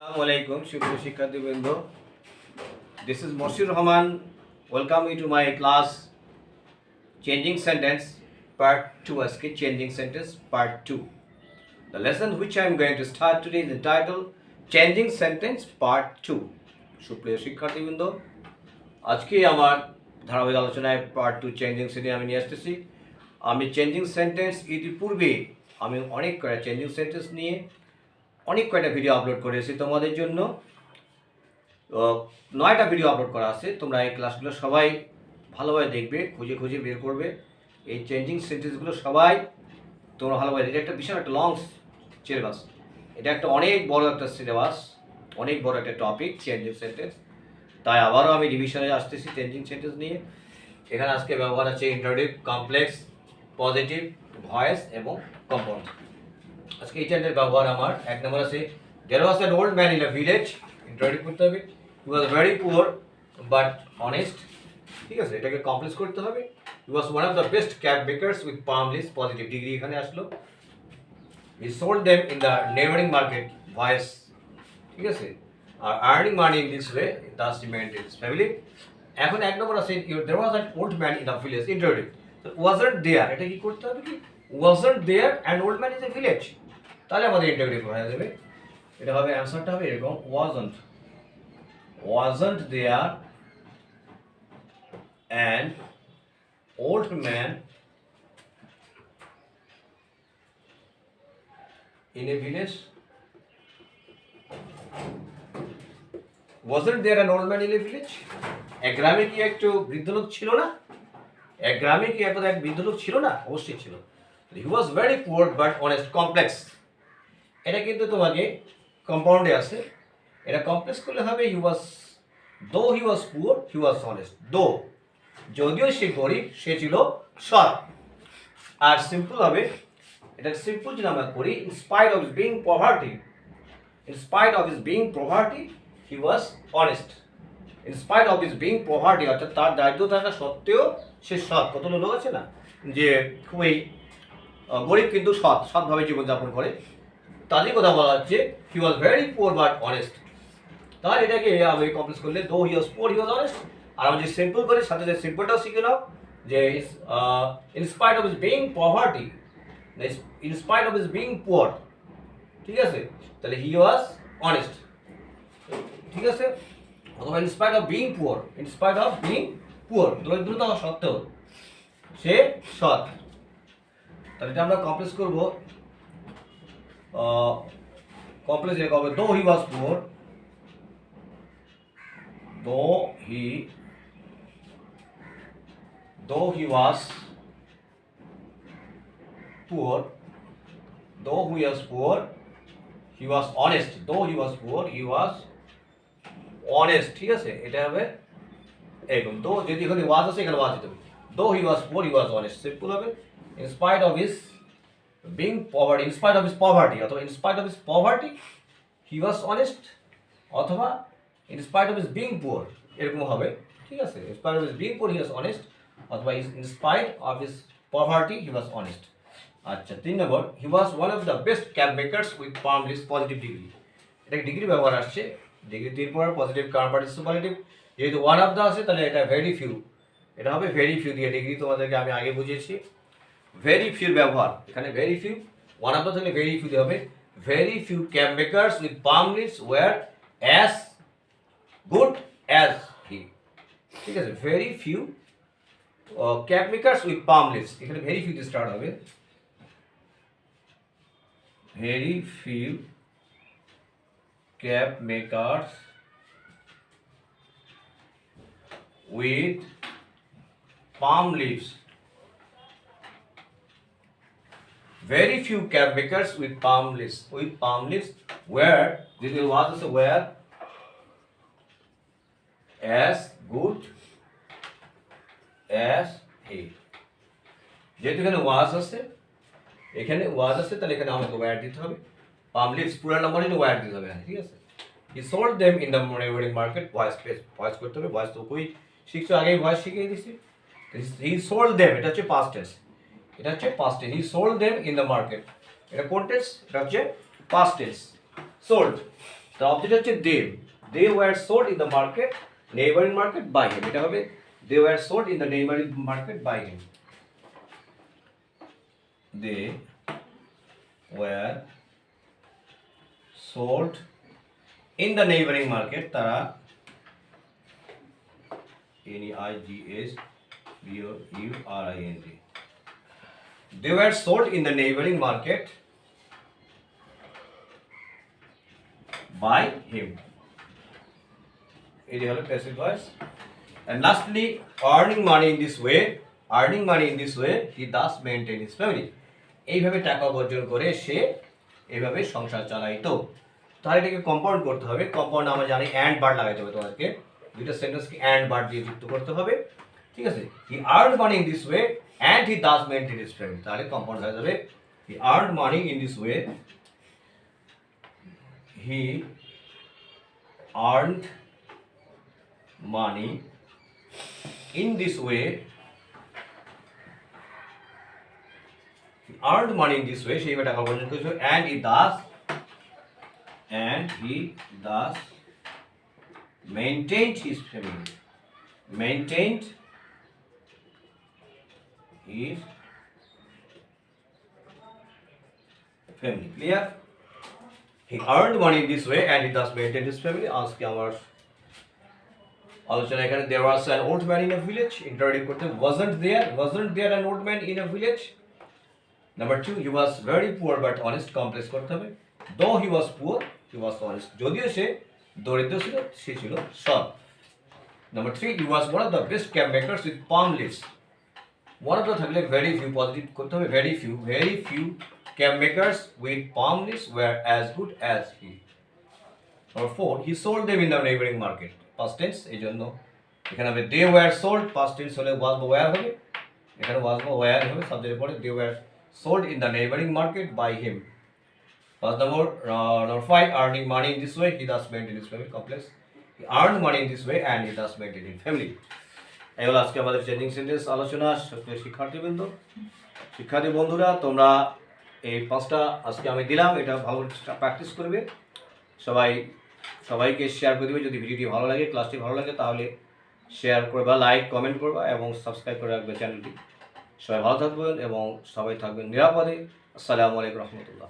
Assalamualaikum, Shubho Shikhatibindu. This is Mosir Rahman. Welcome you to my class Changing Sentence Part 2. Aske Changing Sentence Part 2. The lesson which I am going to start today is entitled Changing Sentence Part 2. সুপ্রিয় শিক্ষার্থীবৃন্দ, আজকে আমার ধারাবাহিক আলোচনায় part 2 changing sentence আমি নিয়ে আসতেছি। আমি চেঞ্জিং সেন্টেন্স ইতিপূর্বে আমি অনেক কয়েকটা চেঞ্জিং সেন্টেন্স নিয়ে অনেক কয়টা ভিডিও আপলোড করেছি তোমাদের জন্য। 9টা ভিডিও আপলোড করা আছে। তোমরা এই ক্লাসগুলো সবাই ভালোভাবে দেখবে, খুঁজে খুঁজে বের করবে। এই চেঞ্জিং সেন্টেন্সগুলো সবাই তোমরা ভালোভাবে, এটা একটা বিশাল একটা লং সিলেবাস, এটা একটা অনেক বড় একটা সিলেবাস, অনেক বড় একটা টপিক চেঞ্জিং সেন্টেন্স। তাই আবারও আমি রিভিশনে আসতেছি চেঞ্জিং সেন্টেন্স নিয়ে। এখানে আজকে ব্যবহার আছে ইন্টারোগেটিভ, কমপ্লেক্স, পজিটিভ, ভয়েস এবং কম্পাউন্ড। আজকে এই চারটের ব্যবহার আমার এক নম্বর আছে there was an old man in a village. Interrogative করতে হবে। He was very poor but honest. ঠিক আছে, এটাকে কমপ্লেক্স করতে হবে। He was one of the best cap makers with palm leaves. Positive degree এখানে আসলো। He sold them in the neighbouring market. Voice. ঠিক আছে, আর earning money in this way thus remained in his family. এখন এক number আছে there was an old man in a village. Interrogative wasn't there, এটা কি করতে হবে? কি wasn't there and old man is a village. তাহলে আমাদের ইন্টারোগেটিভ হয়ে যাবে। এটা হবে, অ্যান্সারটা হবে এরকম, wasn't there an old man in a village? Wasn't there an old man in a village? এক গ্রামে কি একটু বৃদ্ধ লোক ছিল না? এক গ্রামে কি এক বৃদ্ধ লোক ছিল না? অবশ্যই ছিল। He was very poor but honest. Complex, এটা কিন্তু তোমাকে কম্পাউন্ডে আছে। এটা কমপ্লেক্স করলে হবে দো হি ওয়াজ পুয়ার হি ওয়াজ অনেস্ট। দো, যদিও সে গরিব, সে ছিল সৎ। আর সিম্পল হবে, এটা সিম্পল যদি আমরা করি, in spite of being poverty, in spite of his being poverty he was honest. In spite of his being poverty, অর্থাৎ তার দারিদ্র থাকা সত্ত্বেও সে সৎ। কতগুলো লোক আছে না যে খুবই গরিব কিন্তু সৎভাবে জীবনযাপন করে, তাদের কথা বলা হচ্ছে he was very poor but honest. তাহলে এটাকে আমি কমপ্লেক্স করলে দো হি ওয়াজ পুয়ার হি ওয়াজ অনেস্ট। আর আমি যদি সিম্পল করি, সাথে সাথে সিম্পলটাও শিখে নাও যে in spite of his being poverty, in spite of his being poor. ঠিক আছে, তাহলে হি ওয়াজ অনেস্ট। ঠিক আছে, অথবা in spite of being poor, in spite of being poor, দরিদ্রতা সত্ত্বেও সে সৎ। তাহলে এটা আমরা কমপ্লেক্স করবো। কমপ্লেক্স এরকম হবে, দো হি ওয়াজ poor, though he was poor, he was honest. Though he was poor, he was honest. ঠিক আছে, এটা হবে এরকম। দো যদি এখানে ওয়াজ আছে, এখানে ওয়াজ দিতে হবে। Though he was poor, he was honest. Simple হবে, in spite of his being poverty, in spite of his poverty, অথবা in spite of his poverty he was honest, অথবা in spite of his being poor, এরকম হবে। ঠিক আছে, in spite of his being poor he was honest, অথবা in spite of his poverty he was honest। আচ্ছা, 3 নম্বর, he was one of the best cap makers with palm leaves। Positive degree, এটা degree ব্যবহার আসছে। Degree 3 পর positive কারণ participative superlative, যেহেতু one of the আছে তাহলে এটা ভেরি ফিউ, এটা হবে ভেরি ফিউ দিয়ে। ডিগ্রি তোমাদেরকে আমি আগে বুঝিয়েছি। ভেরি ফিউ ব্যবহার এখানে, very few, one of the থাকলে ভেরি ফিউ দিয়ে হবে। Very few cap makers with palm leaves were as good as he। ঠিক আছে, very few cap makers with palm leaves, এখানে ভেরি ফিউ দিয়ে স্টার্ট হবে। Very few cap makers with palm leaves, very few cap makers with palm leaves were, যদি ওয়াজ আছে were as good as he। যেহেতু এখানে ওয়াজ আছে, তাহলে এখানে আমাকে ওয়্যার দিতে হবে। পাম লিভস পুরো নাম্বার নিয়ে ওয়্যার দিতে হবে। ঠিক আছে, he sold them in the neighbouring market. Voice করতে হবে। ভয়েস তো কই শিখছো, আগেই ভয়েস শিখিয়ে দিছি। হি সোল্ড দেম, এটা হচ্ছে পাস্ট টেন্স, এটা হচ্ছে past tense. He sold them in the market, এটা কোন টেন্স? এটা হচ্ছে পাস্ট টেন্স, সোল্ড। তার অবজেক্ট হচ্ছে they were sold in the market, neighbouring market by him. এটা হবে they were sold in the neighbouring market by him. They were sold in the neighbouring market, তারা NEIGSBURING, they were sold in the neighboring market by him. It is passive voice. And lastly, earning money in this way, he thus maintained his family. এইভাবে টাকা উপার্জন করে সে এইভাবে সংসার চালাইতো। তাহলে এটাকে compound করতে হবে। কম্পাউন্ড আমরা জানি অ্যান্ড বার্ড লাগাইতে হবে তোমাদেরকে, দুইটা সেন্টেন্সকে অ্যান্ড বার্ড দিয়ে যুক্ত করতে হবে, ঠিক আছে। He earned money in this way and he thus maintain his family, তাহলে কম্পাউন্ড হয়ে যাবে he earned money in this way, he earned money in this way, earned money in this way, সেইভাবে টাকা উপার্জন করেছিল, and he thus maintained his family, clear? He earned money in this way and he thus maintained his family. আজকে আমার আলোচনা এখানে, there was an old man in a village, interrogate করতে, wasn't there an old man in a village? Number 2, he was very poor but honest, complex করতে হবে, though he was poor he was honest, যদিও সে দরিদ্র ছিল সে ছিল সৎ। Number 3, he was one of the best camp makers with palm leaves, one of the থাকলে very few positive করতে হবে, very few camp makers with palm leaves were as good as he. Number 4, he sold them in the neighboring market, past tense, এই জন্য এখানে হবে they were sold, past tense হলে was বা were হবে, এখানে was বা were হবে, সাবজেক্টের পরে they were sold in the neighboring market by him. Number 5, earning money in this way, he thus maintained his family, complex, he earned money in this way and he thus maintained his family. এই হলো আজকে আমাদের changing sentence আলোচনা। শিক্ষার্থী বন্ধুরা, তোমরা এই 5টা আজকে আমি দিলাম, এটা ভালো প্র্যাকটিস করবে, সবাইকে শেয়ার করে দেবে। যদি ভিডিওটি ভালো লাগে, ক্লাসটি ভালো লাগে, তাহলে শেয়ার করবা, লাইক কমেন্ট করবা এবং সাবস্ক্রাইব করে রাখবে চ্যানেলটি। সবাই ভালো থাকবেন এবং সবাই থাকবেন নিরাপদে। আসসালামু আলাইকুম রহমতুল্লাহ।